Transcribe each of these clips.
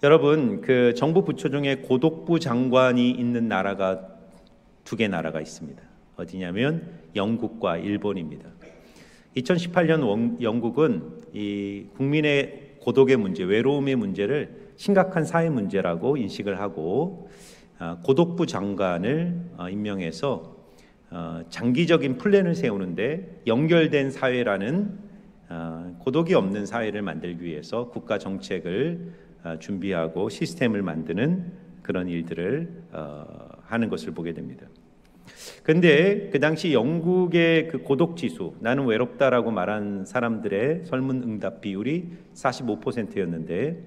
여러분, 그 정부 부처 중에 고독부 장관이 있는 나라가 두 개 나라가 있습니다. 어디냐면 영국과 일본입니다. 2018년 영국은 이 국민의 고독의 문제, 외로움의 문제를 심각한 사회 문제라고 인식을 하고 고독부 장관을 임명해서 장기적인 플랜을 세우는데 연결된 사회라는 고독이 없는 사회를 만들기 위해서 국가 정책을 준비하고 시스템을 만드는 그런 일들을 하는 것을 보게 됩니다. 근데 그 당시 영국의 그 고독 지수, 나는 외롭다라고 말한 사람들의 설문 응답 비율이 45%였는데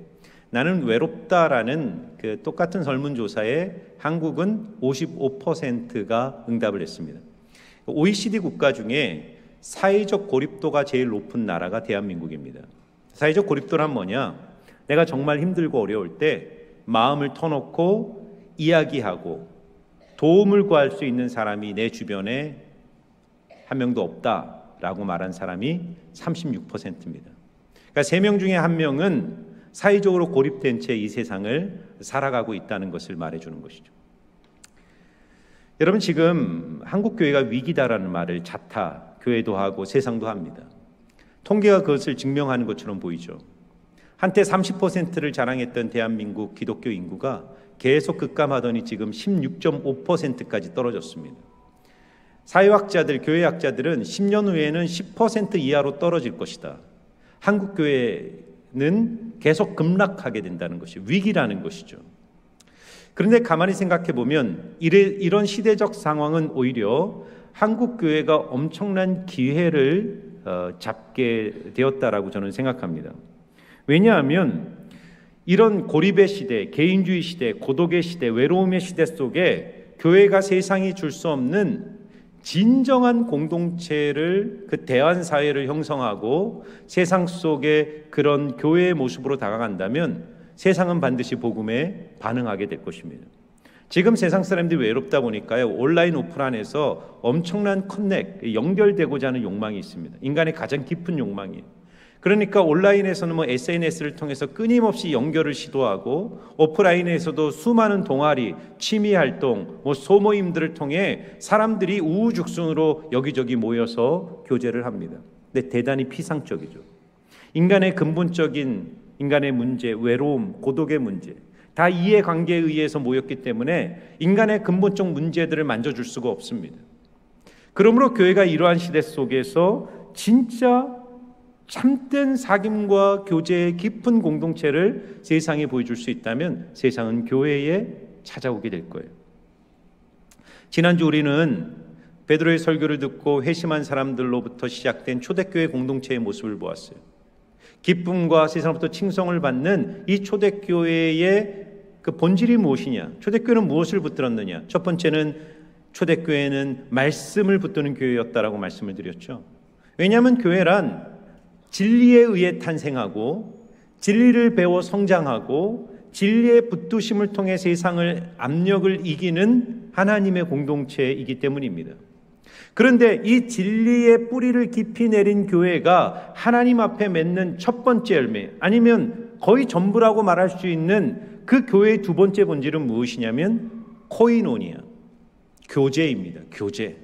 나는 외롭다라는 그 똑같은 설문조사에 한국은 55%가 응답을 했습니다. OECD 국가 중에 사회적 고립도가 제일 높은 나라가 대한민국입니다. 사회적 고립도란 뭐냐? 내가 정말 힘들고 어려울 때 마음을 터놓고 이야기하고 도움을 구할 수 있는 사람이 내 주변에 한 명도 없다라고 말한 사람이 36%입니다. 그러니까 3명 중에 1명은 사회적으로 고립된 채 이 세상을 살아가고 있다는 것을 말해주는 것이죠. 여러분, 지금 한국교회가 위기다라는 말을 자타, 교회도 하고 세상도 합니다. 통계가 그것을 증명하는 것처럼 보이죠. 한때 30%를 자랑했던 대한민국 기독교 인구가 계속 급감하더니 지금 16.5%까지 떨어졌습니다. 사회학자들, 교회학자들은 10년 후에는 10% 이하로 떨어질 것이다. 한국교회는 계속 급락하게 된다는 것이 위기라는 것이죠. 그런데 가만히 생각해 보면 이런 시대적 상황은 오히려 한국교회가 엄청난 기회를 잡게 되었다라고 저는 생각합니다. 왜냐하면 이런 고립의 시대, 개인주의 시대, 고독의 시대, 외로움의 시대 속에 교회가 세상이 줄 수 없는 진정한 공동체를, 그 대안사회를 형성하고 세상 속에 그런 교회의 모습으로 다가간다면 세상은 반드시 복음에 반응하게 될 것입니다. 지금 세상 사람들이 외롭다 보니까요, 온라인 오프라인에서 엄청난 연결되고자 하는 욕망이 있습니다. 인간의 가장 깊은 욕망이에요. 그러니까 온라인에서는 SNS를 통해서 끊임없이 연결을 시도하고 오프라인에서도 수많은 동아리, 취미활동, 소모임들을 통해 사람들이 우후죽순으로 여기저기 모여서 교제를 합니다. 근데 대단히 피상적이죠. 인간의 근본적인 인간의 문제, 외로움, 고독의 문제, 다 이해관계에 의해서 모였기 때문에 인간의 근본적 문제들을 만져줄 수가 없습니다. 그러므로 교회가 이러한 시대 속에서 진짜 참된 사귐과 교제의 깊은 공동체를 세상에 보여줄 수 있다면 세상은 교회에 찾아오게 될 거예요. 지난주 우리는 베드로의 설교를 듣고 회심한 사람들로부터 시작된 초대교회 공동체의 모습을 보았어요. 기쁨과 세상로부터 칭송을 받는 이 초대교회의 그 본질이 무엇이냐? 초대교회는 무엇을 붙들었느냐? 첫 번째는 초대교회는 말씀을 붙드는 교회였다라고 말씀을 드렸죠. 왜냐하면 교회란 진리에 의해 탄생하고 진리를 배워 성장하고 진리의 붙드심을 통해 세상을 압력을 이기는 하나님의 공동체이기 때문입니다. 그런데 이 진리의 뿌리를 깊이 내린 교회가 하나님 앞에 맺는 첫 번째 열매, 아니면 거의 전부라고 말할 수 있는 그 교회의 두 번째 본질은 무엇이냐면 코이노니아, 교제입니다. 교제.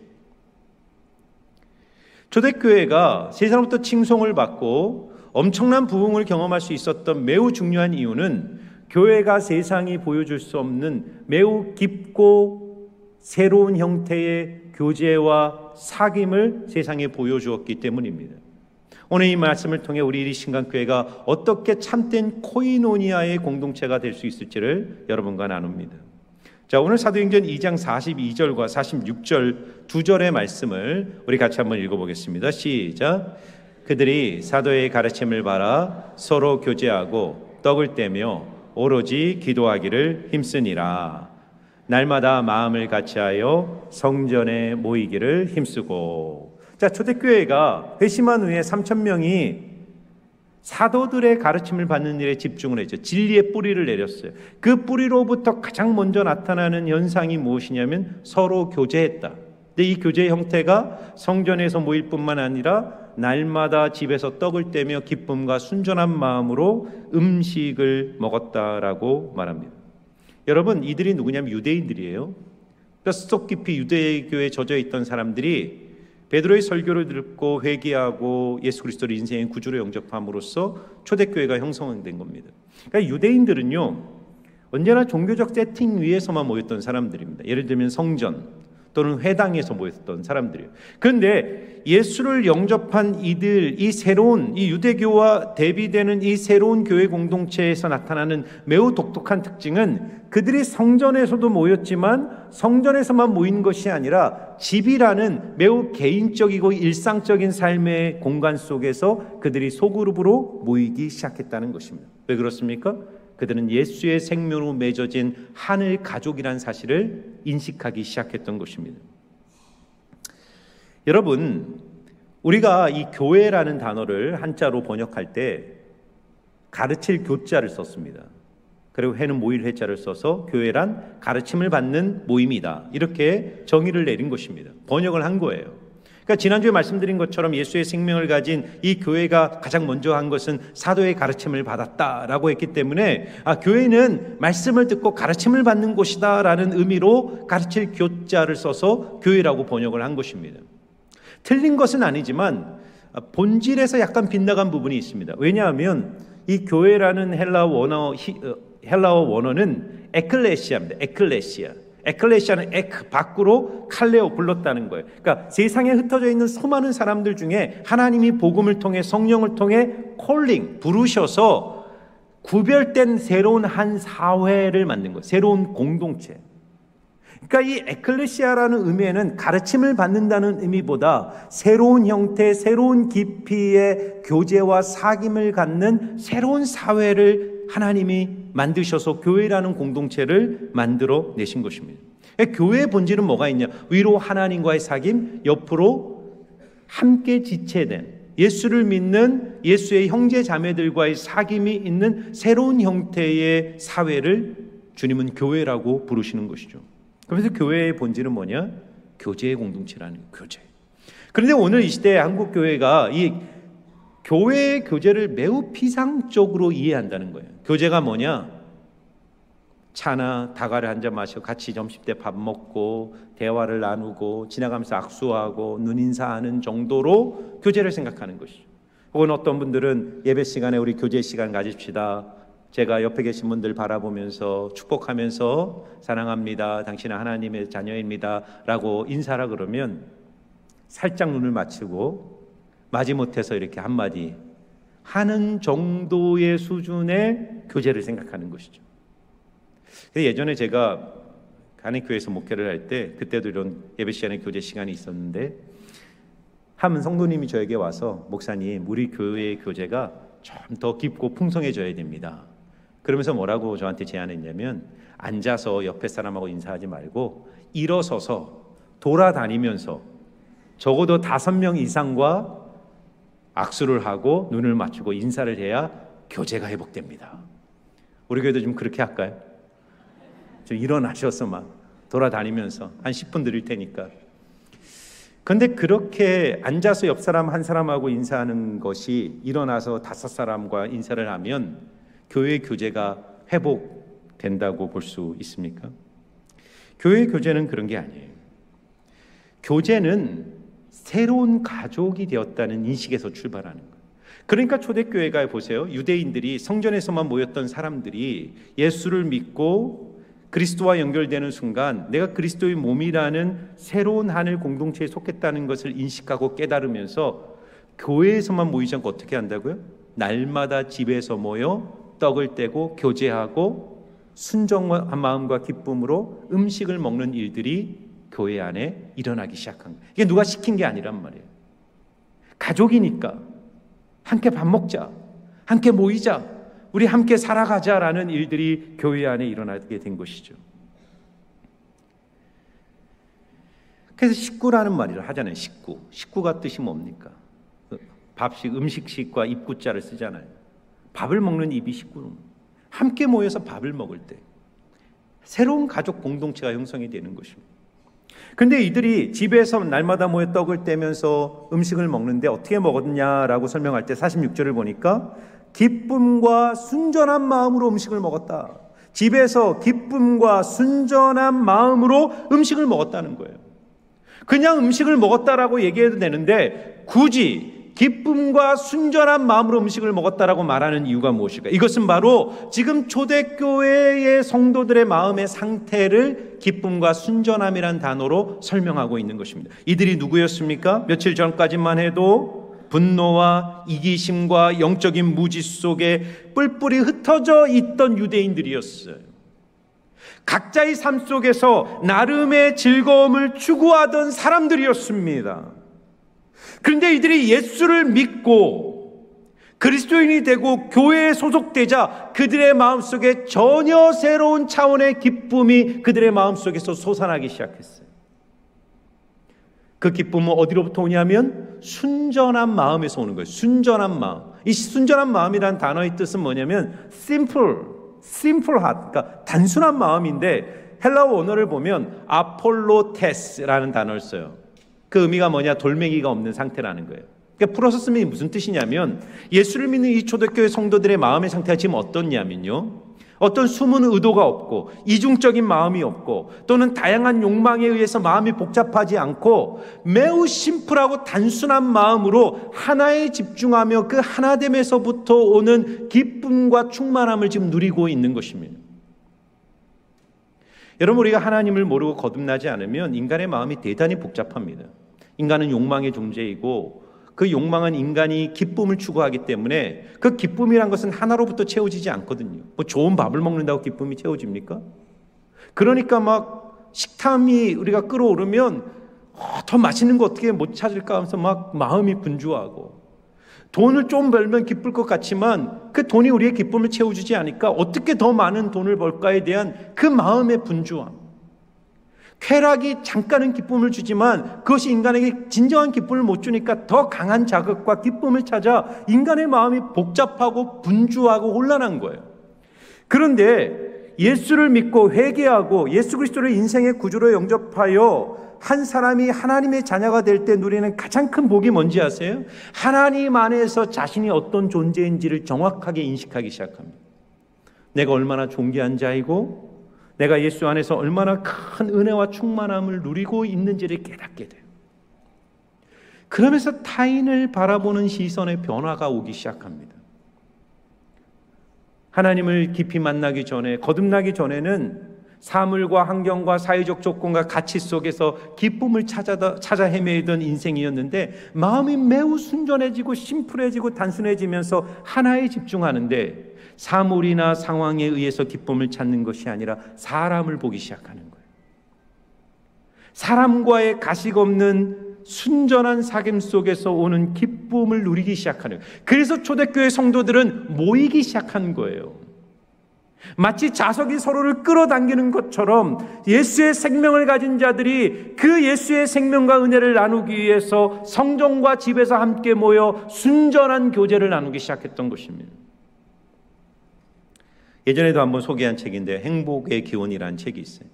초대교회가 세상으로부터 칭송을 받고 엄청난 부흥을 경험할 수 있었던 매우 중요한 이유는 교회가 세상이 보여줄 수 없는 매우 깊고 새로운 형태의 교제와 사귐을 세상에 보여주었기 때문입니다. 오늘 이 말씀을 통해 우리 이리신강교회가 어떻게 참된 코이노니아의 공동체가 될 수 있을지를 여러분과 나눕니다. 자, 오늘 사도행전 2장 42절과 46절 두 절의 말씀을 우리 같이 한번 읽어보겠습니다. 시작. 그들이 사도의 가르침을 받아 서로 교제하고 떡을 떼며 오로지 기도하기를 힘쓰니라. 날마다 마음을 같이하여 성전에 모이기를 힘쓰고. 자, 초대교회가 회심한 후에 3,000명이 사도들의 가르침을 받는 일에 집중을 했죠. 진리의 뿌리를 내렸어요. 그 뿌리로부터 가장 먼저 나타나는 현상이 무엇이냐면 서로 교제했다. 근데 이 교제의 형태가 성전에서 모일 뿐만 아니라 날마다 집에서 떡을 떼며 기쁨과 순전한 마음으로 음식을 먹었다라고 말합니다. 여러분, 이들이 누구냐면 유대인들이에요. 뼛속 깊이 유대교에 젖어 있던 사람들이 베드로의 설교를 듣고 회개하고 예수 그리스도를 인생의 구주로 영접함으로써 초대교회가 형성된 겁니다. 그러니까 유대인들은요, 언제나 종교적 세팅 위에서만 모였던 사람들입니다. 예를 들면 성전 또는 회당에서 모였던 사람들이에요. 그런데 예수를 영접한 이들, 이 새로운 이 유대교와 대비되는 이 새로운 교회 공동체에서 나타나는 매우 독특한 특징은 그들이 성전에서도 모였지만 성전에서만 모인 것이 아니라 집이라는 매우 개인적이고 일상적인 삶의 공간 속에서 그들이 소그룹으로 모이기 시작했다는 것입니다. 왜 그렇습니까? 그들은 예수의 생명으로 맺어진 하늘 가족이라는 사실을 인식하기 시작했던 것입니다. 여러분, 우리가 이 교회라는 단어를 한자로 번역할 때 가르칠 교자를 썼습니다. 그리고 회는 모일 회자를 써서 교회란 가르침을 받는 모임이다, 이렇게 정의를 내린 것입니다. 번역을 한 거예요. 그러니까 지난주에 말씀드린 것처럼 예수의 생명을 가진 이 교회가 가장 먼저 한 것은 사도의 가르침을 받았다라고 했기 때문에 교회는 말씀을 듣고 가르침을 받는 곳이다 라는 의미로 가르칠 교자를 써서 교회라고 번역을 한 것입니다. 틀린 것은 아니지만 본질에서 약간 빗나간 부분이 있습니다. 왜냐하면 이 교회라는 헬라어 원어는 에클레시아입니다. 에클레시아는 밖으로 칼레오, 불렀다는 거예요. 그러니까 세상에 흩어져 있는 수많은 사람들 중에 하나님이 복음을 통해 성령을 통해 부르셔서 구별된 새로운 한 사회를 만든 거예요. 새로운 공동체. 그러니까 이 에클레시아라는 의미에는 가르침을 받는다는 의미보다 새로운 형태, 새로운 깊이의 교제와 사귐을 갖는 새로운 사회를 하나님이 만드셔서 교회라는 공동체를 만들어 내신 것입니다. 교회의 본질은 뭐가 있냐? 위로 하나님과의 사귐, 옆으로 함께 지체된 예수를 믿는 예수의 형제 자매들과의 사귐이 있는 새로운 형태의 사회를 주님은 교회라고 부르시는 것이죠. 그래서 교회의 본질은 뭐냐? 교제의 공동체라는 교제. 그런데 오늘 이 시대에 한국 교회가 이 교회의 교제를 매우 피상적으로 이해한다는 거예요. 교제가 뭐냐? 차나 다과를 한 잔 마시고 같이 점심때 밥 먹고 대화를 나누고 지나가면서 악수하고 눈인사하는 정도로 교제를 생각하는 것이죠. 혹은 어떤 분들은 예배 시간에 우리 교제 시간 가집시다. 제가 옆에 계신 분들 바라보면서 축복하면서 사랑합니다, 당신은 하나님의 자녀입니다 라고 인사하라 그러면 살짝 눈을 맞추고 마지못해서 이렇게 한마디 하는 정도의 수준의 교제를 생각하는 것이죠. 예전에 제가 간행교회에서 목회를 할 때 그때도 이런 예배 시간에 교제 시간이 있었는데 한 성도님이 저에게 와서 목사님, 우리 교회의 교제가 좀 더 깊고 풍성해져야 됩니다. 그러면서 뭐라고 저한테 제안했냐면 앉아서 옆에 사람하고 인사하지 말고 일어서서 돌아다니면서 적어도 5명 이상과 악수를 하고 눈을 맞추고 인사를 해야 교제가 회복됩니다. 우리 교회도 좀 그렇게 할까요? 좀 일어나셔서 막 돌아다니면서 한 10분 드릴 테니까. 그런데 그렇게 앉아서 옆 사람 한 사람하고 인사하는 것이 일어나서 5사람과 인사를 하면 교회의 교제가 회복된다고 볼 수 있습니까? 교회의 교제는 그런 게 아니에요. 교제는 새로운 가족이 되었다는 인식에서 출발하는 거예요. 그러니까 초대교회가 보세요. 유대인들이 성전에서만 모였던 사람들이 예수를 믿고 그리스도와 연결되는 순간 내가 그리스도의 몸이라는 새로운 하늘 공동체에 속했다는 것을 인식하고 깨달으면서 교회에서만 모이지 않고 어떻게 한다고요? 날마다 집에서 모여 떡을 떼고 교제하고 순정한 마음과 기쁨으로 음식을 먹는 일들이 교회 안에 일어나기 시작한 거예요. 이게 누가 시킨 게 아니란 말이에요. 가족이니까 함께 밥 먹자, 함께 모이자, 우리 함께 살아가자라는 일들이 교회 안에 일어나게 된 것이죠. 그래서 식구라는 말을 하잖아요. 식구가 뜻이 뭡니까? 밥식, 음식식과 입구자를 쓰잖아요. 밥을 먹는 입이 식구는 함께 모여서 밥을 먹을 때 새로운 가족 공동체가 형성이 되는 것입니다. 근데 이들이 집에서 날마다 모여 떡을 떼면서 음식을 먹는데 어떻게 먹었냐라고 설명할 때 46절을 보니까 기쁨과 순전한 마음으로 음식을 먹었다. 집에서 기쁨과 순전한 마음으로 음식을 먹었다는 거예요. 그냥 음식을 먹었다라고 얘기해도 되는데 굳이 기쁨과 순전한 마음으로 음식을 먹었다라고 말하는 이유가 무엇일까? 이것은 바로 지금 초대교회의 성도들의 마음의 상태를 기쁨과 순전함이란 단어로 설명하고 있는 것입니다. 이들이 누구였습니까? 며칠 전까지만 해도 분노와 이기심과 영적인 무지 속에 뿔뿔이 흩어져 있던 유대인들이었어요. 각자의 삶 속에서 나름의 즐거움을 추구하던 사람들이었습니다. 그런데 이들이 예수를 믿고 그리스도인이 되고 교회에 소속되자 그들의 마음속에 전혀 새로운 차원의 기쁨이 그들의 마음속에서 솟아나기 시작했어요. 그 기쁨은 어디로부터 오냐면 순전한 마음에서 오는 거예요. 순전한 마음. 이 순전한 마음이라는 단어의 뜻은 뭐냐면 simple heart, 그러니까 단순한 마음인데 헬라어 원어를 보면 아폴로테스라는 단어를 써요. 그 의미가 뭐냐? 돌멩이가 없는 상태라는 거예요. 그러니까 풀어서 쓰면 무슨 뜻이냐면 예수를 믿는 이 초대교회 성도들의 마음의 상태가 지금 어떻냐면요, 어떤 숨은 의도가 없고 이중적인 마음이 없고 또는 다양한 욕망에 의해서 마음이 복잡하지 않고 매우 심플하고 단순한 마음으로 하나에 집중하며 그 하나됨에서부터 오는 기쁨과 충만함을 지금 누리고 있는 것입니다. 여러분, 우리가 하나님을 모르고 거듭나지 않으면 인간의 마음이 대단히 복잡합니다. 인간은 욕망의 존재이고 그 욕망은 인간이 기쁨을 추구하기 때문에 그 기쁨이란 것은 하나로부터 채워지지 않거든요. 뭐 좋은 밥을 먹는다고 기쁨이 채워집니까? 그러니까 막 식탐이 우리가 끌어오르면 더 맛있는 거 어떻게 못 찾을까 하면서 막 마음이 분주하고, 돈을 좀 벌면 기쁠 것 같지만 그 돈이 우리의 기쁨을 채워주지 않으니까 어떻게 더 많은 돈을 벌까에 대한 그 마음의 분주함. 쾌락이 잠깐은 기쁨을 주지만 그것이 인간에게 진정한 기쁨을 못 주니까 더 강한 자극과 기쁨을 찾아 인간의 마음이 복잡하고 분주하고 혼란한 거예요. 그런데 예수를 믿고 회개하고 예수 그리스도를 인생의 구주로 영접하여 한 사람이 하나님의 자녀가 될 때 누리는 가장 큰 복이 뭔지 아세요? 하나님 안에서 자신이 어떤 존재인지를 정확하게 인식하기 시작합니다. 내가 얼마나 존귀한 자이고 내가 예수 안에서 얼마나 큰 은혜와 충만함을 누리고 있는지를 깨닫게 돼요. 그러면서 타인을 바라보는 시선의 변화가 오기 시작합니다. 하나님을 깊이 만나기 전에, 거듭나기 전에는 사물과 환경과 사회적 조건과 가치 속에서 기쁨을 찾아 헤매던 인생이었는데 마음이 매우 순전해지고 심플해지고 단순해지면서 하나에 집중하는데 사물이나 상황에 의해서 기쁨을 찾는 것이 아니라 사람을 보기 시작하는 거예요. 사람과의 가식 없는 순전한 사귐 속에서 오는 기쁨을 누리기 시작하는 거예요. 그래서 초대교회 성도들은 모이기 시작한 거예요. 마치 자석이 서로를 끌어당기는 것처럼 예수의 생명을 가진 자들이 그 예수의 생명과 은혜를 나누기 위해서 성전과 집에서 함께 모여 순전한 교제를 나누기 시작했던 것입니다. 예전에도 한번 소개한 책인데 행복의 기원이라는 책이 있어요.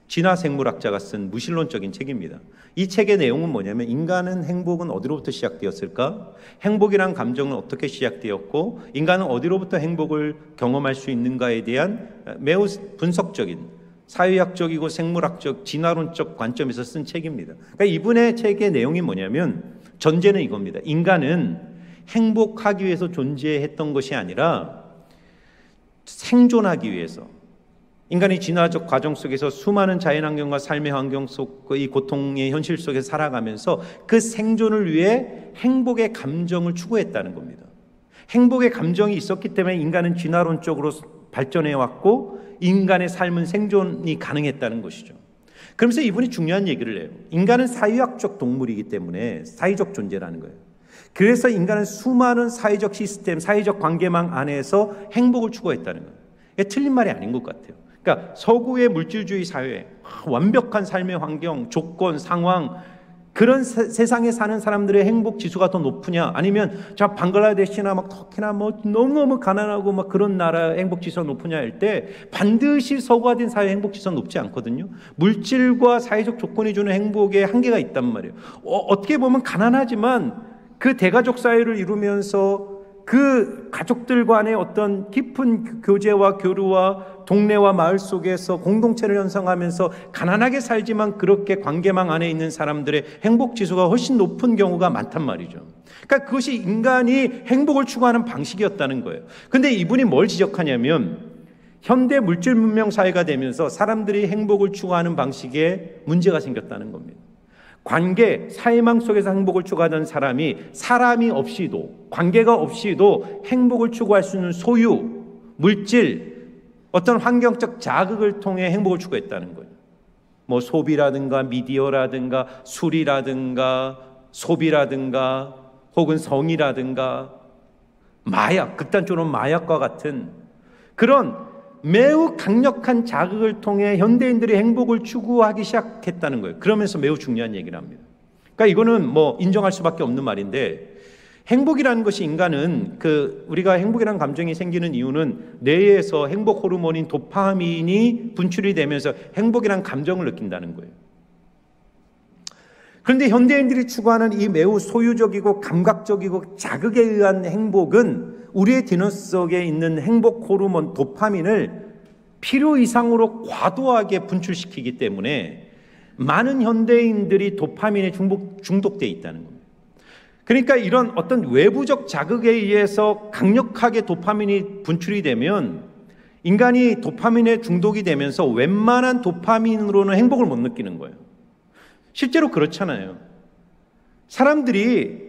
진화 생물학자가 쓴 무신론적인 책입니다. 이 책의 내용은 뭐냐면 인간은 행복은 어디로부터 시작되었을까? 행복이란 감정은 어떻게 시작되었고 인간은 어디로부터 행복을 경험할 수 있는가에 대한 매우 분석적인 사회학적이고 생물학적 진화론적 관점에서 쓴 책입니다. 그러니까 이분의 책의 내용이 뭐냐면 전제는 이겁니다. 인간은 행복하기 위해서 존재했던 것이 아니라 생존하기 위해서, 인간이 진화적 과정 속에서 수많은 자연환경과 삶의 환경 속의 고통의 현실 속에서 살아가면서 그 생존을 위해 행복의 감정을 추구했다는 겁니다. 행복의 감정이 있었기 때문에 인간은 진화론적으로 발전해왔고 인간의 삶은 생존이 가능했다는 것이죠. 그러면서 이분이 중요한 얘기를 해요. 인간은 사회학적 동물이기 때문에 사회적 존재라는 거예요. 그래서 인간은 수많은 사회적 시스템, 사회적 관계망 안에서 행복을 추구했다는 거예요. 이게 틀린 말이 아닌 것 같아요. 그러니까 서구의 물질주의 사회, 완벽한 삶의 환경, 조건, 상황, 그런 세상에 사는 사람들의 행복 지수가 더 높으냐, 아니면 저 방글라데시나 막 터키나 뭐 너무너무 가난하고 막 그런 나라의 행복 지수가 높으냐 할 때 반드시 서구화된 사회의 행복 지수가 높지 않거든요. 물질과 사회적 조건이 주는 행복에 한계가 있단 말이에요. 어떻게 보면 가난하지만 그 대가족 사회를 이루면서 그 가족들 간의 어떤 깊은 교제와 교류와 동네와 마을 속에서 공동체를 형성하면서 가난하게 살지만 그렇게 관계망 안에 있는 사람들의 행복 지수가 훨씬 높은 경우가 많단 말이죠. 그러니까 그것이 인간이 행복을 추구하는 방식이었다는 거예요. 근데 이분이 뭘 지적하냐면 현대 물질 문명 사회가 되면서 사람들이 행복을 추구하는 방식에 문제가 생겼다는 겁니다. 관계, 사회망 속에서 행복을 추구하던 사람이 없이도, 관계가 없이도 행복을 추구할 수 있는 소유, 물질, 어떤 환경적 자극을 통해 행복을 추구했다는 거예요. 뭐 소비라든가 미디어라든가 술이라든가 소비라든가 혹은 성이라든가 마약, 극단적으로 마약과 같은 그런 매우 강력한 자극을 통해 현대인들이 행복을 추구하기 시작했다는 거예요. 그러면서 매우 중요한 얘기를 합니다. 그러니까 이거는 뭐 인정할 수밖에 없는 말인데, 행복이라는 것이 인간은 우리가 행복이라는 감정이 생기는 이유는 뇌에서 행복 호르몬인 도파민이 분출이 되면서 행복이라는 감정을 느낀다는 거예요. 그런데 현대인들이 추구하는 이 매우 소유적이고 감각적이고 자극에 의한 행복은 우리의 DNA 속에 있는 행복 호르몬 도파민을 필요 이상으로 과도하게 분출시키기 때문에 많은 현대인들이 도파민에 중독되어 있다는 겁니다. 그러니까 이런 어떤 외부적 자극에 의해서 강력하게 도파민이 분출이 되면 인간이 도파민에 중독이 되면서 웬만한 도파민으로는 행복을 못 느끼는 거예요. 실제로 그렇잖아요. 사람들이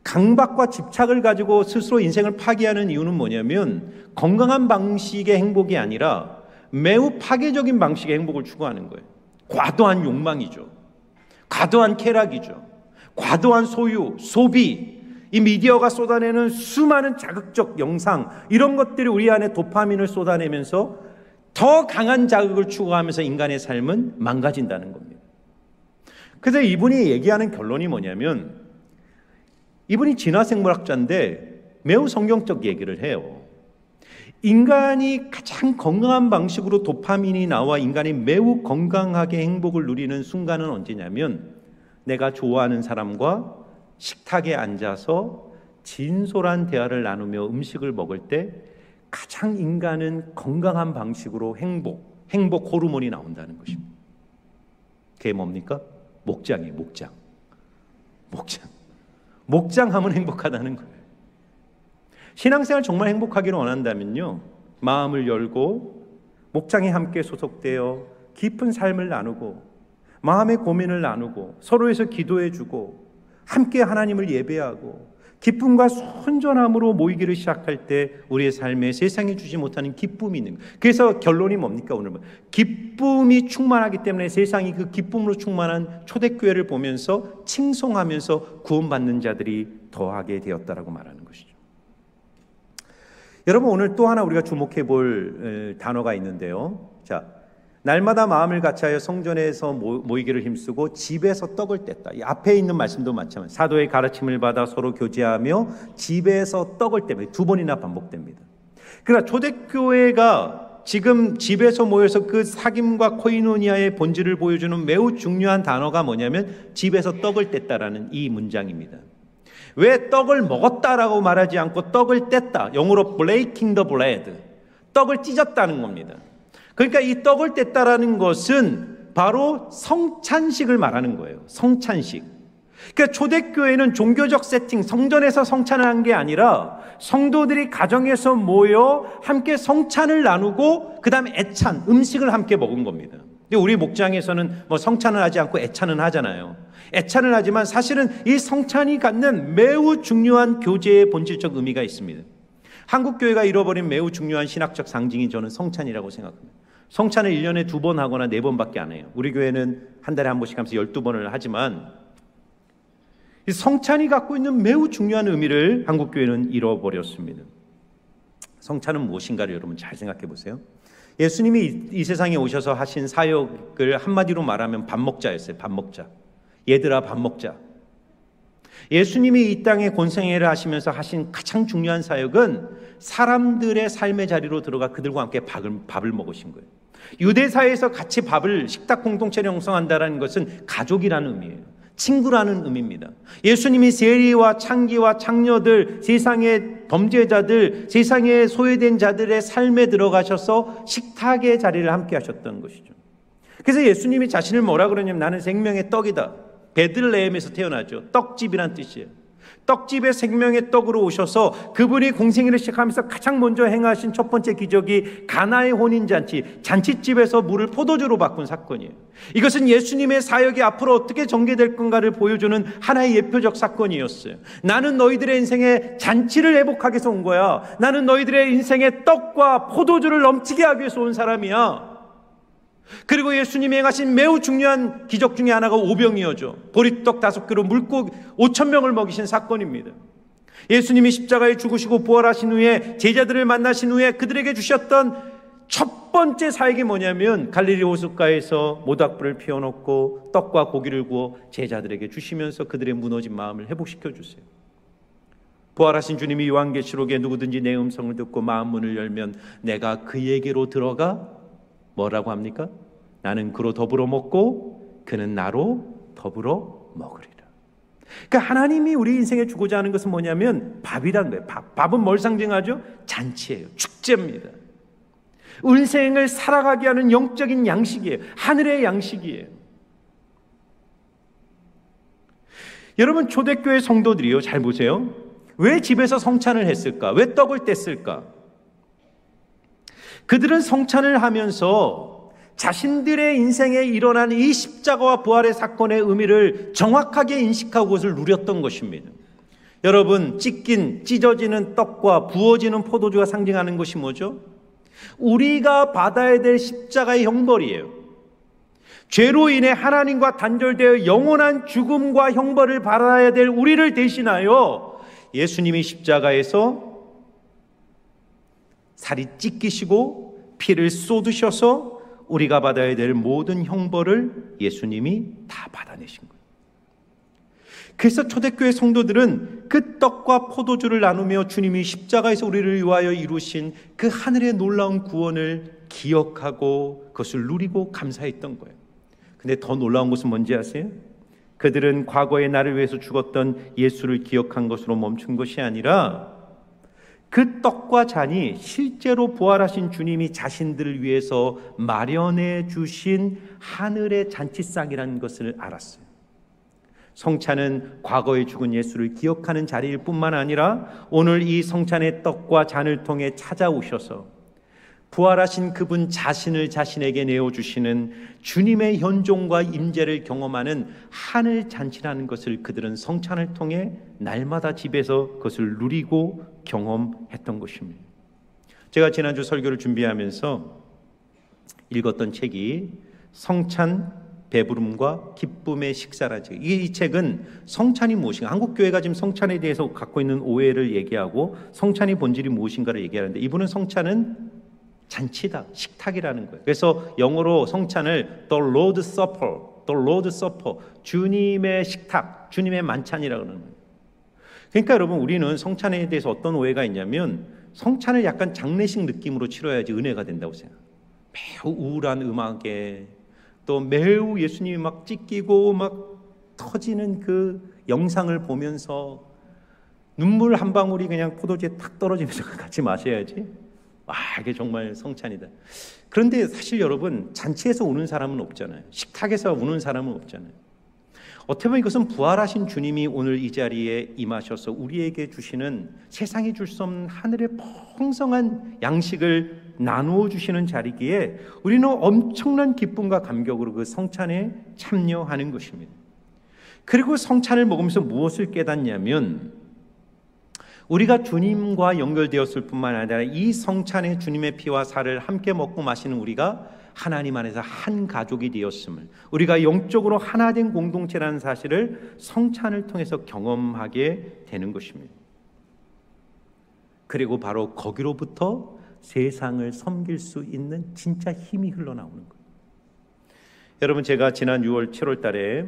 강박과 집착을 가지고 스스로 인생을 파괴하는 이유는 뭐냐면 건강한 방식의 행복이 아니라 매우 파괴적인 방식의 행복을 추구하는 거예요. 과도한 욕망이죠. 과도한 쾌락이죠. 과도한 소유, 소비, 이 미디어가 쏟아내는 수많은 자극적 영상, 이런 것들이 우리 안에 도파민을 쏟아내면서 더 강한 자극을 추구하면서 인간의 삶은 망가진다는 겁니다. 그래서 이분이 얘기하는 결론이 뭐냐면, 이분이 진화생물학자인데 매우 성경적 얘기를 해요. 인간이 가장 건강한 방식으로 도파민이 나와 인간이 매우 건강하게 행복을 누리는 순간은 언제냐면, 내가 좋아하는 사람과 식탁에 앉아서 진솔한 대화를 나누며 음식을 먹을 때 가장 인간은 건강한 방식으로 행복 호르몬이 나온다는 것입니다. 그게 뭡니까? 목장이에요. 목장하면 행복하다는 거예요. 신앙생활 정말 행복하기를 원한다면요, 마음을 열고 목장에 함께 소속되어 깊은 삶을 나누고 마음의 고민을 나누고 서로에서 기도해주고 함께 하나님을 예배하고 기쁨과 순전함으로 모이기를 시작할 때 우리의 삶에 세상이 주지 못하는 기쁨이 있는 거예요. 그래서 결론이 뭡니까? 오늘 기쁨이 충만하기 때문에 세상이 그 기쁨으로 충만한 초대교회를 보면서 칭송하면서 구원받는 자들이 더하게 되었다라고 말하는 것이죠. 여러분, 오늘 또 하나 우리가 주목해 볼 단어가 있는데요. 자, 날마다 마음을 같이하여 성전에서 모이기를 힘쓰고 집에서 떡을 뗐다. 이 앞에 있는 말씀도 마찬가지입니다. 사도의 가르침을 받아 서로 교제하며 집에서 떡을 떼며, 두 번이나 반복됩니다. 그러나 초대교회가 지금 집에서 모여서 그 사귐과 코이노니아의 본질을 보여주는 매우 중요한 단어가 뭐냐면 집에서 떡을 뗐다라는 이 문장입니다. 왜 떡을 먹었다라고 말하지 않고 떡을 뗐다, 영어로 breaking the bread, 떡을 찢었다는 겁니다. 그러니까 이 떡을 뗐다라는 것은 바로 성찬식을 말하는 거예요. 성찬식. 그러니까 초대교회는 종교적 세팅, 성전에서 성찬을 한 게 아니라 성도들이 가정에서 모여 함께 성찬을 나누고 그 다음에 애찬, 음식을 함께 먹은 겁니다. 근데 우리 목장에서는 뭐 성찬을 하지 않고 애찬은 하잖아요. 애찬을 하지만 사실은 이 성찬이 갖는 매우 중요한 교제의 본질적 의미가 있습니다. 한국교회가 잃어버린 매우 중요한 신학적 상징이 저는 성찬이라고 생각합니다. 성찬을 1년에 2번 하거나 4번밖에 안 해요. 우리 교회는 한 달에 한 번씩 하면서 12번을 하지만 이 성찬이 갖고 있는 매우 중요한 의미를 한국교회는 잃어버렸습니다. 성찬은 무엇인가를 여러분 잘 생각해 보세요. 예수님이 이 세상에 오셔서 하신 사역을 한마디로 말하면 밥 먹자였어요. 밥 먹자. 얘들아 밥 먹자. 예수님이 이 땅에 권생애를 하시면서 하신 가장 중요한 사역은 사람들의 삶의 자리로 들어가 그들과 함께 밥을 먹으신 거예요. 유대사회에서 같이 식탁 공동체를 형성한다는 것은 가족이라는 의미예요. 친구라는 의미입니다. 예수님이 세리와 창기와 창녀들, 세상의 범죄자들, 세상에 소외된 자들의 삶에 들어가셔서 식탁의 자리를 함께 하셨던 것이죠. 그래서 예수님이 자신을 뭐라 그러냐면 나는 생명의 떡이다. 베들레헴에서 태어나죠. 떡집이란 뜻이에요. 떡집의 생명의 떡으로 오셔서 그분이 공생애를 시작하면서 가장 먼저 행하신 첫 번째 기적이 가나의 혼인잔치, 잔치집에서 물을 포도주로 바꾼 사건이에요. 이것은 예수님의 사역이 앞으로 어떻게 전개될 건가를 보여주는 하나의 예표적 사건이었어요. 나는 너희들의 인생에 잔치를 회복하기 위해서 온 거야. 나는 너희들의 인생에 떡과 포도주를 넘치게 하기 위해서 온 사람이야. 그리고 예수님이 행하신 매우 중요한 기적 중에 하나가 오병이어죠. 보리떡 5개로 물고기 5,000명을 먹이신 사건입니다. 예수님이 십자가에 죽으시고 부활하신 후에 제자들을 만나신 후에 그들에게 주셨던 첫 번째 사역이 뭐냐면 갈릴리 호숫가에서 모닥불을 피워놓고 떡과 고기를 구워 제자들에게 주시면서 그들의 무너진 마음을 회복시켜 주세요. 부활하신 주님이 요한계시록에 누구든지 내 음성을 듣고 마음 문을 열면 내가 그에게로 들어가 뭐라고 합니까? 나는 그로 더불어 먹고 그는 나로 더불어 먹으리라. 그러니까 하나님이 우리 인생에 주고자 하는 것은 뭐냐면 밥이란 거예요. 밥은 뭘 상징하죠? 잔치예요. 축제입니다. 인생을 살아가게 하는 영적인 양식이에요. 하늘의 양식이에요. 여러분 초대교회 성도들이요, 잘 보세요. 왜 집에서 성찬을 했을까? 왜 떡을 뗐을까? 그들은 성찬을 하면서 자신들의 인생에 일어난 이 십자가와 부활의 사건의 의미를 정확하게 인식하고 그것을 누렸던 것입니다. 여러분, 찢어지는 떡과 부어지는 포도주가 상징하는 것이 뭐죠? 우리가 받아야 될 십자가의 형벌이에요. 죄로 인해 하나님과 단절되어 영원한 죽음과 형벌을 받아야 될 우리를 대신하여 예수님이 십자가에서 살이 찢기시고 피를 쏟으셔서 우리가 받아야 될 모든 형벌을 예수님이 다 받아내신 거예요. 그래서 초대교회 성도들은 그 떡과 포도주를 나누며 주님이 십자가에서 우리를 위하여 이루신 그 하늘의 놀라운 구원을 기억하고 그것을 누리고 감사했던 거예요. 근데 더 놀라운 것은 뭔지 아세요? 그들은 과거에 나를 위해서 죽었던 예수를 기억한 것으로 멈춘 것이 아니라 그 떡과 잔이 실제로 부활하신 주님이 자신들을 위해서 마련해 주신 하늘의 잔치상이라는 것을 알았어요. 성찬은 과거에 죽은 예수를 기억하는 자리일 뿐만 아니라 오늘 이 성찬의 떡과 잔을 통해 찾아오셔서 부활하신 그분 자신을 자신에게 내어주시는 주님의 현존과 임재를 경험하는 하늘 잔치라는 것을 그들은 성찬을 통해 날마다 집에서 그것을 누리고 경험했던 것입니다. 제가 지난주 설교를 준비하면서 읽었던 책이 성찬, 배부름과 기쁨의 식사라는 책. 이 책은 성찬이 무엇인가, 한국교회가 지금 성찬에 대해서 갖고 있는 오해를 얘기하고 성찬의 본질이 무엇인가를 얘기하는데, 이분은 성찬은 잔치다, 식탁이라는 거예요. 그래서 영어로 성찬을 The Lord's Supper, 주님의 식탁, 주님의 만찬이라고 하는 거예요. 그러니까 여러분, 우리는 성찬에 대해서 어떤 오해가 있냐면 성찬을 약간 장례식 느낌으로 치러야지 은혜가 된다고 생각해요. 매우 우울한 음악에 또 매우 예수님이 막 찢기고 막 터지는 그 영상을 보면서 눈물 한 방울이 그냥 포도주에 탁 떨어지면서 같이 마셔야지, 이게 정말 성찬이다. 그런데 사실 여러분, 잔치에서 우는 사람은 없잖아요. 식탁에서 우는 사람은 없잖아요. 어떻게 보면 이것은 부활하신 주님이 오늘 이 자리에 임하셔서 우리에게 주시는, 세상이 줄 수 없는 하늘의 풍성한 양식을 나누어 주시는 자리기에 우리는 엄청난 기쁨과 감격으로 그 성찬에 참여하는 것입니다. 그리고 성찬을 먹으면서 무엇을 깨닫냐면, 우리가 주님과 연결되었을 뿐만 아니라 이 성찬에 주님의 피와 살을 함께 먹고 마시는 우리가 하나님 안에서 한 가족이 되었음을, 우리가 영적으로 하나 된 공동체라는 사실을 성찬을 통해서 경험하게 되는 것입니다. 그리고 바로 거기로부터 세상을 섬길 수 있는 진짜 힘이 흘러나오는 거예요. 여러분, 제가 지난 6월, 7월 달에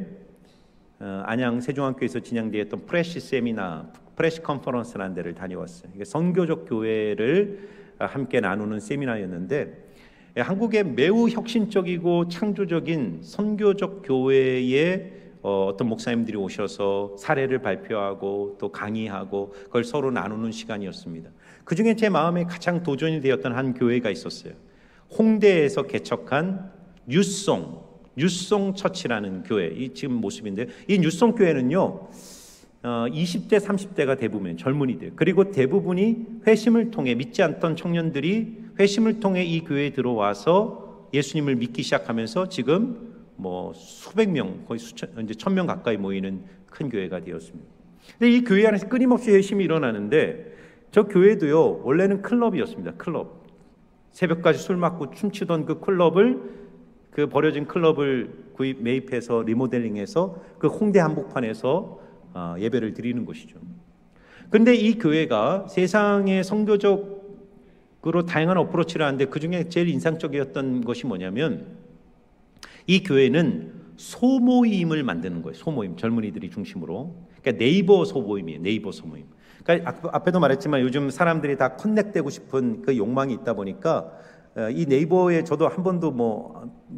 안양 세종학교에서 진행되었던 프레시 세미나, 프레시 컨퍼런스라는 데를 다녀왔어요. 이게 선교적 교회를 함께 나누는 세미나였는데, 한국의 매우 혁신적이고 창조적인 선교적 교회에 어떤 목사님들이 오셔서 사례를 발표하고 또 강의하고 그걸 서로 나누는 시간이었습니다. 그 중에 제 마음에 가장 도전이 되었던 한 교회가 있었어요. 홍대에서 개척한 뉴송 처치라는 교회, 이 지금 모습인데요. 이 뉴송 교회는요, 20대 30대가 대부분 젊은이들, 그리고 대부분이 회심을 통해, 믿지 않던 청년들이 회심을 통해 이 교회에 들어와서 예수님을 믿기 시작하면서 지금 뭐 수백 명, 거의 수천, 이제 1000명 가까이 모이는 큰 교회가 되었습니다. 근데 이 교회 안에서 끊임없이 회심이 일어나는데, 저 교회도요, 원래는 클럽이었습니다. 클럽. 새벽까지 술 마시고 춤추던 그 클럽을, 그 버려진 클럽을 매입해서 리모델링해서 그 홍대 한복판에서 예배를 드리는 곳이죠. 그런데 이 교회가 세상의 선교적으로 다양한 어프로치를 하는데, 그 중에 제일 인상적이었던 것이 뭐냐면, 이 교회는 소모임을 만드는 거예요. 소모임, 젊은이들이 중심으로. 그러니까 네이버 소모임이에요. 네이버 소모임. 그러니까 앞에도 말했지만 요즘 사람들이 다 커넥되고 싶은 그 욕망이 있다 보니까, 이 네이버에 저도 한 번도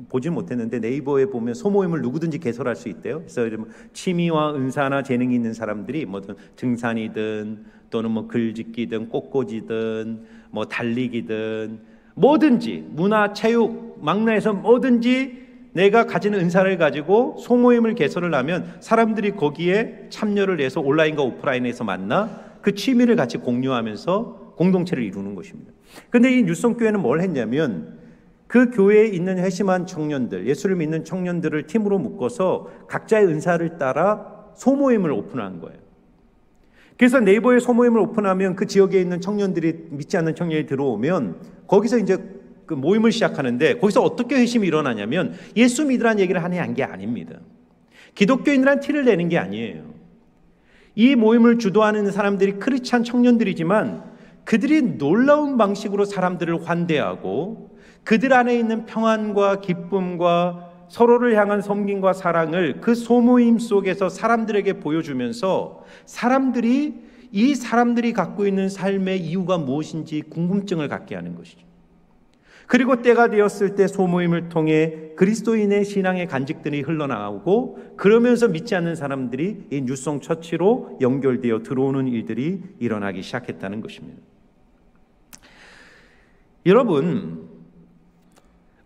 보진 못했는데, 네이버에 보면 소모임을 누구든지 개설할 수 있대요. 그래서 취미와 은사나 재능이 있는 사람들이 뭐든 등산이든 또는 뭐 글짓기든 꽃꽂이든 뭐 달리기든 뭐든지, 문화, 체육, 막내에서 뭐든지 내가 가진 은사를 가지고 소모임을 개설을 하면 사람들이 거기에 참여를 해서 온라인과 오프라인에서 만나 그 취미를 같이 공유하면서 공동체를 이루는 것입니다. 그런데 이 뉴송교회는 뭘 했냐면, 그 교회에 있는 회심한 청년들, 예수를 믿는 청년들을 팀으로 묶어서 각자의 은사를 따라 소모임을 오픈한 거예요. 그래서 네이버에 소모임을 오픈하면 그 지역에 있는 청년들이, 믿지 않는 청년이 들어오면 거기서 이제 그 모임을 시작하는데, 거기서 어떻게 회심이 일어나냐면, 예수 믿으라는 얘기를 하는 게 아닙니다. 기독교인이란 티를 내는 게 아니에요. 이 모임을 주도하는 사람들이 크리스찬 청년들이지만, 그들이 놀라운 방식으로 사람들을 환대하고 그들 안에 있는 평안과 기쁨과 서로를 향한 섬김과 사랑을 그 소모임 속에서 사람들에게 보여주면서, 이 사람들이 갖고 있는 삶의 이유가 무엇인지 궁금증을 갖게 하는 것이죠. 그리고 때가 되었을 때 소모임을 통해 그리스도인의 신앙의 간직들이 흘러나오고, 그러면서 믿지 않는 사람들이 이 뉴송 처치로 연결되어 들어오는 일들이 일어나기 시작했다는 것입니다. 여러분,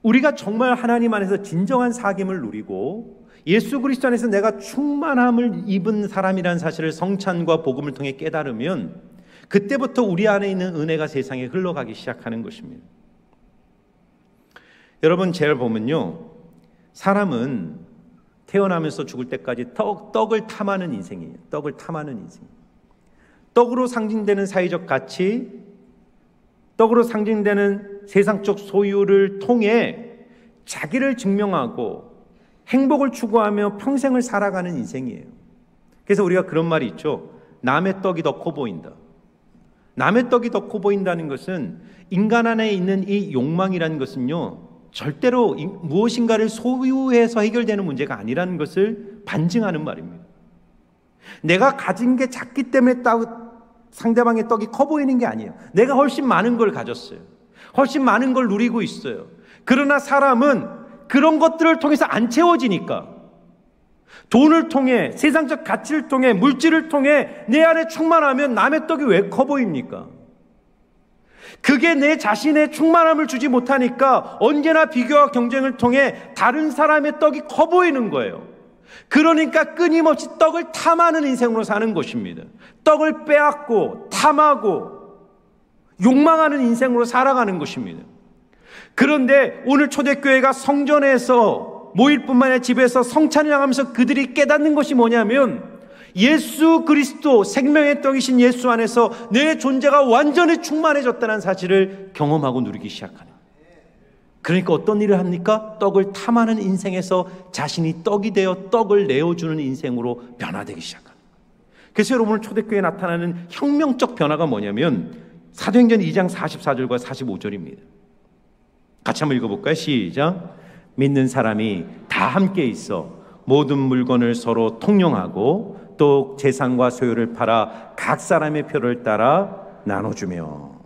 우리가 정말 하나님 안에서 진정한 사귐을 누리고 예수 그리스도 안에서 내가 충만함을 입은 사람이라는 사실을 성찬과 복음을 통해 깨달으면, 그때부터 우리 안에 있는 은혜가 세상에 흘러가기 시작하는 것입니다. 여러분, 잘 보면요, 사람은 태어나면서 죽을 때까지 떡을 탐하는 인생이에요. 떡을 탐하는 인생. 떡으로 상징되는 사회적 가치, 떡으로 상징되는 세상적 소유를 통해 자기를 증명하고 행복을 추구하며 평생을 살아가는 인생이에요. 그래서 우리가 그런 말이 있죠. 남의 떡이 더 커 보인다. 남의 떡이 더 커 보인다는 것은, 인간 안에 있는 이 욕망이라는 것은요, 절대로 무엇인가를 소유해서 해결되는 문제가 아니라는 것을 반증하는 말입니다. 내가 가진 게 작기 때문에 상대방의 떡이 커 보이는 게 아니에요. 내가 훨씬 많은 걸 가졌어요. 훨씬 많은 걸 누리고 있어요. 그러나 사람은 그런 것들을 통해서 안 채워지니까, 돈을 통해, 세상적 가치를 통해, 물질을 통해 내 안에 충만하면 남의 떡이 왜 커 보입니까? 그게 내 자신의 충만함을 주지 못하니까 언제나 비교와 경쟁을 통해 다른 사람의 떡이 커 보이는 거예요. 그러니까 끊임없이 떡을 탐하는 인생으로 사는 것입니다. 떡을 빼앗고 탐하고 욕망하는 인생으로 살아가는 것입니다. 그런데 오늘 초대교회가 성전에서 모일 뿐만 아니라 집에서 성찬을 향하면서 그들이 깨닫는 것이 뭐냐면, 예수 그리스도, 생명의 떡이신 예수 안에서 내 존재가 완전히 충만해졌다는 사실을 경험하고 누리기 시작하는. 그러니까 어떤 일을 합니까? 떡을 탐하는 인생에서 자신이 떡이 되어 떡을 내어주는 인생으로 변화되기 시작하는. 그래서 여러분, 오늘 초대교회에 나타나는 혁명적 변화가 뭐냐면 사도행전 2장 44절과 45절입니다. 같이 한번 읽어볼까요? 시작. 믿는 사람이 다 함께 있어 모든 물건을 서로 통용하고 또 재산과 소유를 팔아 각 사람의 표를 따라 나눠주며.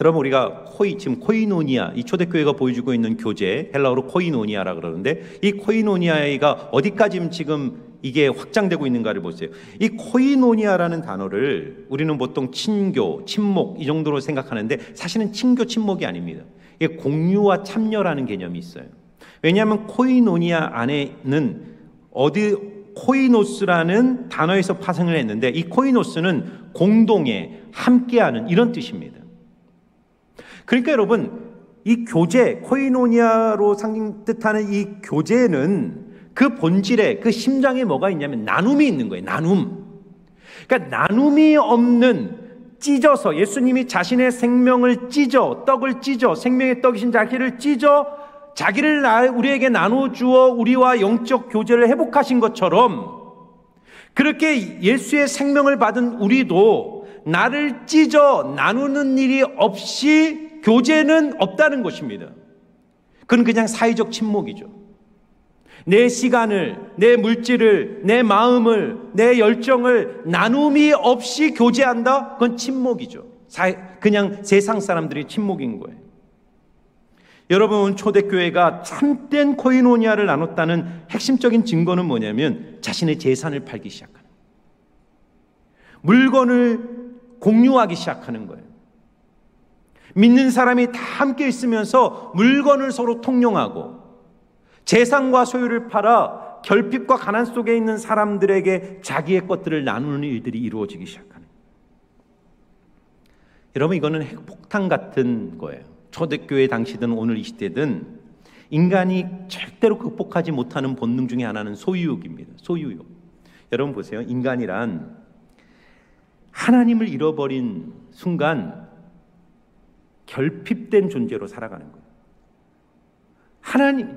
여러분, 우리가 지금 코이노니아, 이 초대교회가 보여주고 있는 교제, 헬라어로 코이노니아라 그러는데, 이 코이노니아가 어디까지 지금 이게 확장되고 있는가를 보세요. 이 코이노니아라는 단어를 우리는 보통 친교, 친목 이 정도로 생각하는데, 사실은 친교, 친목이 아닙니다. 이게 공유와 참여라는 개념이 있어요. 왜냐하면 코이노니아 안에는 코이노스라는 단어에서 파생을 했는데, 이 코이노스는 공동의, 함께하는 이런 뜻입니다. 그러니까 여러분, 이 교제, 코이노니아로 뜻하는 이 교제는 그 본질에, 그 심장에 뭐가 있냐면 나눔이 있는 거예요. 나눔. 그러니까 나눔이 없는, 찢어서 예수님이 자신의 생명을 찢어, 떡을 찢어, 생명의 떡이신 자기를 찢어 자기를 우리에게 나눠주어 우리와 영적 교제를 회복하신 것처럼, 그렇게 예수의 생명을 받은 우리도 나를 찢어 나누는 일이 없이 교제는 없다는 것입니다. 그건 그냥 사회적 침묵이죠. 내 시간을, 내 물질을, 내 마음을, 내 열정을 나눔이 없이 교제한다? 그건 침묵이죠. 그냥 세상 사람들이 침묵인 거예요. 여러분, 초대교회가 참된 코이노니아를 나눴다는 핵심적인 증거는 뭐냐면 자신의 재산을 팔기 시작하는 거예요. 물건을 공유하기 시작하는 거예요. 믿는 사람이 다 함께 있으면서 물건을 서로 통용하고 재산과 소유를 팔아 결핍과 가난 속에 있는 사람들에게 자기의 것들을 나누는 일들이 이루어지기 시작하는 거예요. 여러분, 이거는 핵폭탄 같은 거예요. 초대교회 당시든 오늘 이 시대든 인간이 절대로 극복하지 못하는 본능 중에 하나는 소유욕입니다. 소유욕. 여러분 보세요. 인간이란 하나님을 잃어버린 순간 결핍된 존재로 살아가는 거예요.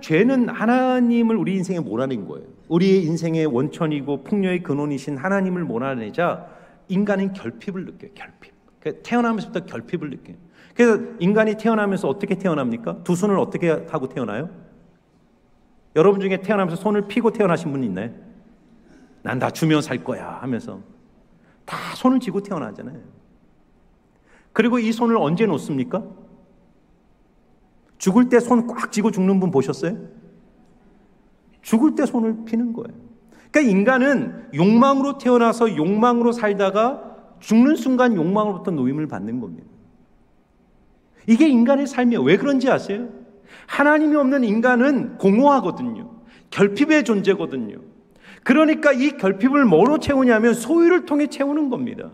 죄는 하나님을 우리 인생에 몰아낸 거예요. 우리의 인생의 원천이고 풍요의 근원이신 하나님을 몰아내자 인간은 결핍을 느껴요. 결핍. 태어나면서부터 결핍을 느껴요. 그래서 인간이 태어나면서 어떻게 태어납니까? 두 손을 어떻게 하고 태어나요? 여러분 중에 태어나면서 손을 피고 태어나신 분 있나요? 난 다 주며 살 거야 하면서 다 손을 쥐고 태어나잖아요. 그리고 이 손을 언제 놓습니까? 죽을 때 손 꽉 쥐고 죽는 분 보셨어요? 죽을 때 손을 피는 거예요. 그러니까 인간은 욕망으로 태어나서 욕망으로 살다가 죽는 순간 욕망으로부터 노임을 받는 겁니다. 이게 인간의 삶이에요. 왜 그런지 아세요? 하나님이 없는 인간은 공허하거든요. 결핍의 존재거든요. 그러니까 이 결핍을 뭐로 채우냐면 소유를 통해 채우는 겁니다.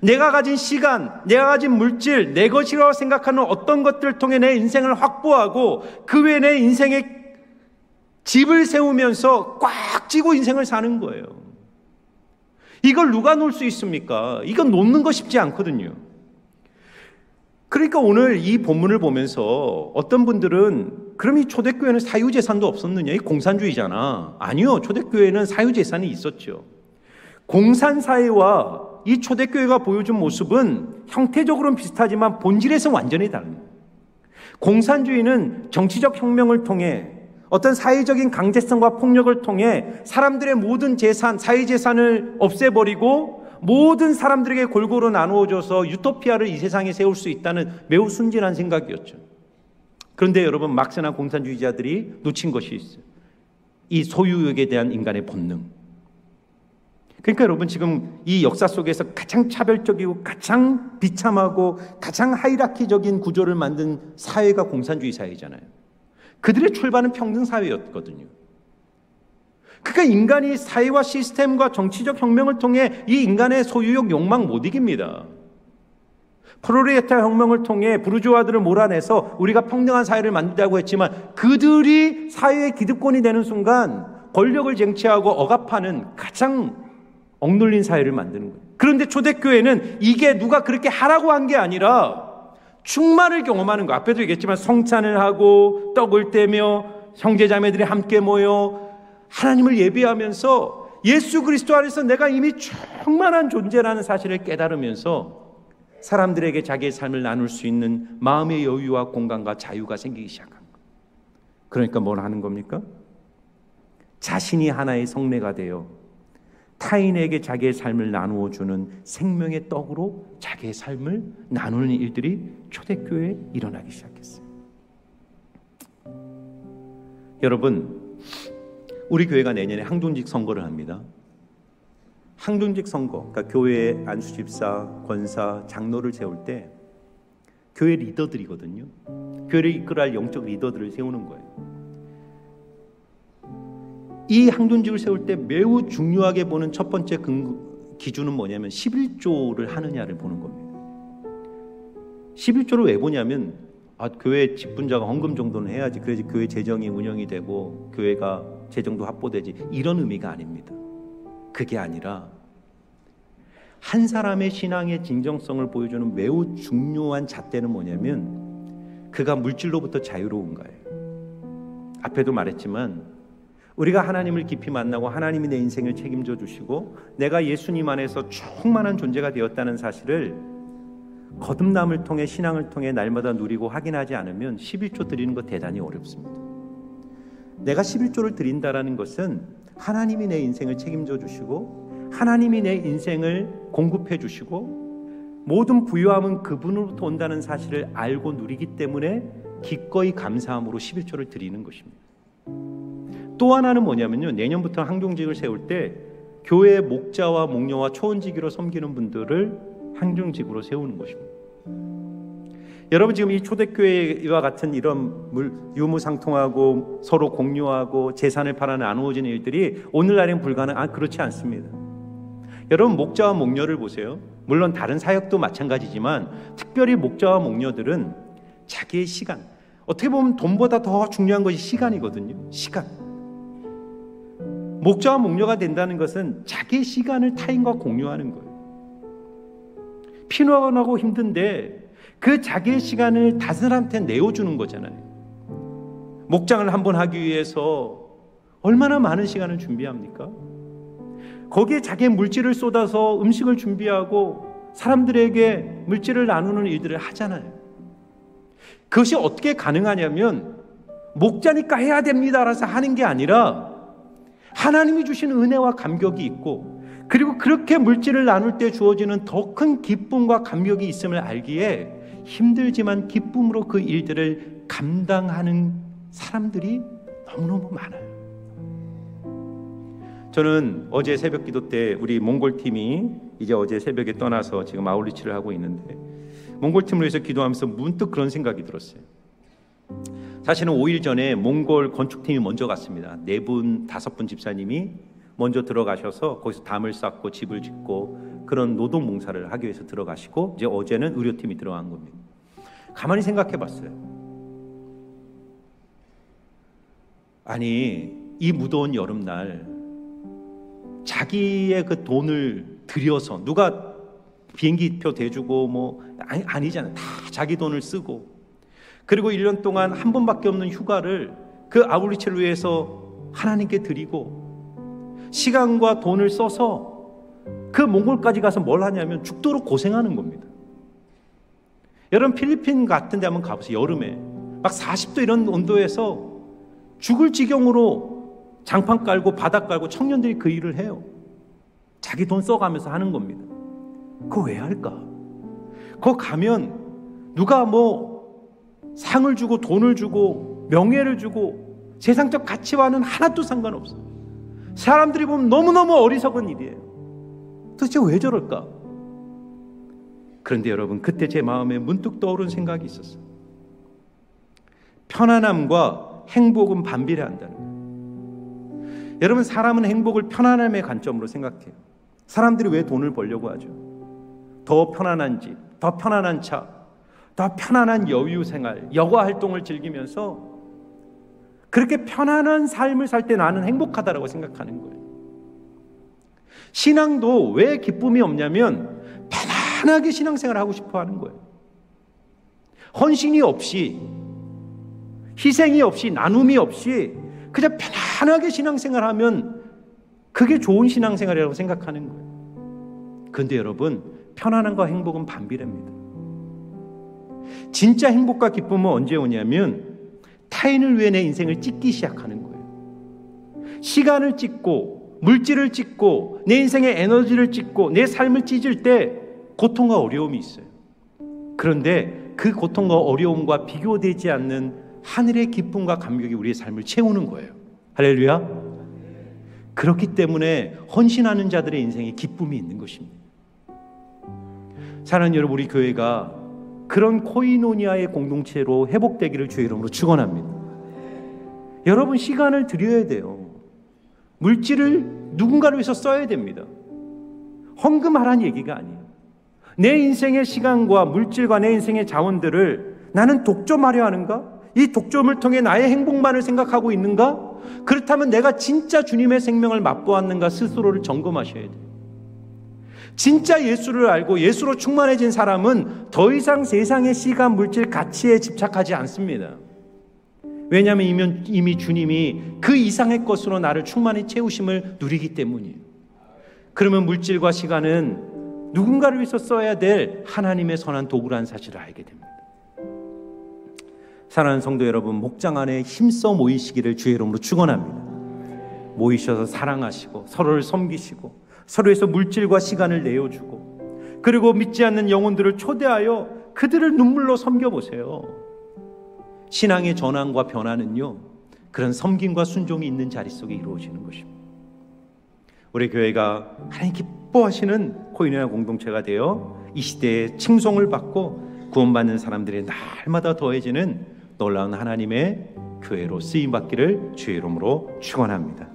내가 가진 시간, 내가 가진 물질, 내 것이라고 생각하는 어떤 것들을 통해 내 인생을 확보하고 그 외에 내 인생에 집을 세우면서 꽉 쥐고 인생을 사는 거예요. 이걸 누가 놓을 수 있습니까? 이건 놓는 거 쉽지 않거든요. 그러니까 오늘 이 본문을 보면서 어떤 분들은 그럼 이 초대교회는 사유재산도 없었느냐? 이 공산주의잖아. 아니요. 초대교회는 사유재산이 있었죠. 공산사회와 이 초대교회가 보여준 모습은 형태적으로는 비슷하지만 본질에서는 완전히 다릅니다. 공산주의는 정치적 혁명을 통해 어떤 사회적인 강제성과 폭력을 통해 사람들의 모든 재산, 사회재산을 없애버리고 모든 사람들에게 골고루 나누어줘서 유토피아를 이 세상에 세울 수 있다는 매우 순진한 생각이었죠. 그런데 여러분, 막스나 공산주의자들이 놓친 것이 있어요. 이 소유욕에 대한 인간의 본능. 그러니까 여러분, 지금 이 역사 속에서 가장 차별적이고 가장 비참하고 가장 하이라키적인 구조를 만든 사회가 공산주의 사회잖아요. 그들의 출발은 평등사회였거든요. 그러니까 인간이 사회와 시스템과 정치적 혁명을 통해 이 인간의 소유욕 욕망 못 이깁니다. 프롤레타리아 혁명을 통해 부르주아들을 몰아내서 우리가 평등한 사회를 만들자고 했지만 그들이 사회의 기득권이 되는 순간 권력을 쟁취하고 억압하는 가장 억눌린 사회를 만드는 거예요. 그런데 초대교회는 이게 누가 그렇게 하라고 한 게 아니라 충만을 경험하는 거. 앞에도 얘기했지만 성찬을 하고 떡을 떼며 형제자매들이 함께 모여 하나님을 예배하면서 예수 그리스도 안에서 내가 이미 충만한 존재라는 사실을 깨달으면서 사람들에게 자기의 삶을 나눌 수 있는 마음의 여유와 공간과 자유가 생기기 시작한 거예요. 그러니까 뭘 하는 겁니까? 자신이 하나의 성례가 되어 타인에게 자기의 삶을 나누어 주는 생명의 떡으로 자기의 삶을 나누는 일들이 초대교회에 일어나기 시작했어요. 여러분, 우리 교회가 내년에 항존직 선거를 합니다. 항존직 선거, 그러니까 교회에 안수집사, 권사, 장로를 세울 때 교회 리더들이거든요. 교회를 이끌어갈 영적 리더들을 세우는 거예요. 이 항존직을 세울 때 매우 중요하게 보는 첫 번째 기준은 뭐냐면 11조를 하느냐를 보는 겁니다. 11조를 왜 보냐면 교회 직분자가 헌금 정도는 해야지, 그래야지 교회 재정이 운영이 되고 교회가 재정도 확보되지, 이런 의미가 아닙니다. 그게 아니라 한 사람의 신앙의 진정성을 보여주는 매우 중요한 잣대는 뭐냐면 그가 물질로부터 자유로운가예요. 앞에도 말했지만 우리가 하나님을 깊이 만나고 하나님이 내 인생을 책임져 주시고 내가 예수님 안에서 충만한 존재가 되었다는 사실을 거듭남을 통해, 신앙을 통해 날마다 누리고 확인하지 않으면 11조 드리는 것 대단히 어렵습니다. 내가 11조를 드린다라는 것은 하나님이 내 인생을 책임져 주시고 하나님이 내 인생을 공급해 주시고 모든 부유함은 그분으로부터 온다는 사실을 알고 누리기 때문에 기꺼이 감사함으로 11조를 드리는 것입니다. 또 하나는 뭐냐면요, 내년부터 항존직을 세울 때 교회의 목자와 목녀와 초원지기로 섬기는 분들을 항존직으로 세우는 것입니다. 여러분, 지금 이 초대교회와 같은 이런 유무상통하고 서로 공유하고 재산을 팔아 나누어지는 일들이 오늘날엔 그렇지 않습니다. 여러분, 목자와 목녀를 보세요. 물론 다른 사역도 마찬가지지만 특별히 목자와 목녀들은 자기의 시간, 어떻게 보면 돈보다 더 중요한 것이 시간이거든요. 시간. 목자와 목녀가 된다는 것은 자기의 시간을 타인과 공유하는 거예요. 피곤하고 힘든데 그 자기의 시간을 다른 사람한테 내어주는 거잖아요. 목장을 한번 하기 위해서 얼마나 많은 시간을 준비합니까? 거기에 자기의 물질을 쏟아서 음식을 준비하고 사람들에게 물질을 나누는 일들을 하잖아요. 그것이 어떻게 가능하냐면 목자니까 해야 됩니다라서 하는 게 아니라 하나님이 주신 은혜와 감격이 있고, 그리고 그렇게 물질을 나눌 때 주어지는 더 큰 기쁨과 감격이 있음을 알기에 힘들지만 기쁨으로 그 일들을 감당하는 사람들이 너무너무 많아요. 저는 어제 새벽 기도 때 우리 몽골 팀이 이제 어제 새벽에 떠나서 지금 아웃리치를 하고 있는데, 몽골 팀을 위해서 기도하면서 문득 그런 생각이 들었어요. 사실은 5일 전에 몽골 건축팀이 먼저 갔습니다. 4분, 5분 집사님이 먼저 들어가셔서 거기서 담을 쌓고 집을 짓고 그런 노동 봉사를 하기 위해서 들어가시고, 이제 어제는 의료팀이 들어간 겁니다. 가만히 생각해 봤어요. 아니, 이 무더운 여름날 자기의 그 돈을 들여서, 누가 비행기표 대주고 아니잖아요. 다 자기 돈을 쓰고, 그리고 1년 동안 한 번밖에 없는 휴가를 그 아울리치를 위해서 하나님께 드리고 시간과 돈을 써서 그 몽골까지 가서 뭘 하냐면 죽도록 고생하는 겁니다. 여러분, 필리핀 같은 데 한번 가보세요. 여름에 막 40도 이런 온도에서 죽을 지경으로 장판 깔고 바닥 깔고 청년들이 그 일을 해요. 자기 돈 써가면서 하는 겁니다. 그거 왜 할까? 그거 가면 누가 상을 주고 돈을 주고 명예를 주고 세상적 가치와는 하나도 상관없어요. 사람들이 보면 너무너무 어리석은 일이에요. 도대체 왜 저럴까? 그런데 여러분, 그때 제 마음에 문득 떠오른 생각이 있었어요. 편안함과 행복은 반비례한다는 거예요. 여러분, 사람은 행복을 편안함의 관점으로 생각해요. 사람들이 왜 돈을 벌려고 하죠? 더 편안한 집, 더 편안한 차, 더 편안한 여유 생활, 여가 활동을 즐기면서 그렇게 편안한 삶을 살 때 나는 행복하다라고 생각하는 거예요. 신앙도 왜 기쁨이 없냐면 편안하게 신앙생활을 하고 싶어 하는 거예요. 헌신이 없이, 희생이 없이, 나눔이 없이 그냥 편안하게 신앙생활하면 그게 좋은 신앙생활이라고 생각하는 거예요. 그런데 여러분, 편안함과 행복은 반비례입니다. 진짜 행복과 기쁨은 언제 오냐면 타인을 위해 내 인생을 찢기 시작하는 거예요. 시간을 찢고 물질을 찢고 내 인생의 에너지를 찢고 내 삶을 찢을 때 고통과 어려움이 있어요. 그런데 그 고통과 어려움과 비교되지 않는 하늘의 기쁨과 감격이 우리의 삶을 채우는 거예요. 할렐루야. 그렇기 때문에 헌신하는 자들의 인생에 기쁨이 있는 것입니다. 사랑하는 여러분, 우리 교회가 그런 코이노니아의 공동체로 회복되기를 주의 이름으로 축원합니다. 여러분, 시간을 드려야 돼요. 물질을 누군가를 위해서 써야 됩니다. 헌금하라는 얘기가 아니에요. 내 인생의 시간과 물질과 내 인생의 자원들을 나는 독점하려 하는가? 이 독점을 통해 나의 행복만을 생각하고 있는가? 그렇다면 내가 진짜 주님의 생명을 맛보았는가 스스로를 점검하셔야 돼요. 진짜 예수를 알고 예수로 충만해진 사람은 더 이상 세상의 시간, 물질, 가치에 집착하지 않습니다. 왜냐하면 이미 주님이 그 이상의 것으로 나를 충만히 채우심을 누리기 때문이에요. 그러면 물질과 시간은 누군가를 위해서 써야 될 하나님의 선한 도구라는 사실을 알게 됩니다. 사랑하는 성도 여러분, 목장 안에 힘써 모이시기를 주의 이름으로 축원합니다. 모이셔서 사랑하시고 서로를 섬기시고 서로에서 물질과 시간을 내어주고 그리고 믿지 않는 영혼들을 초대하여 그들을 눈물로 섬겨보세요. 신앙의 전환과 변화는요, 그런 섬김과 순종이 있는 자리 속에 이루어지는 것입니다. 우리 교회가 하나님 기뻐하시는 코이노니아 공동체가 되어 이 시대에 칭송을 받고 구원받는 사람들이 날마다 더해지는 놀라운 하나님의 교회로 쓰임받기를 주의 이름으로 축원합니다.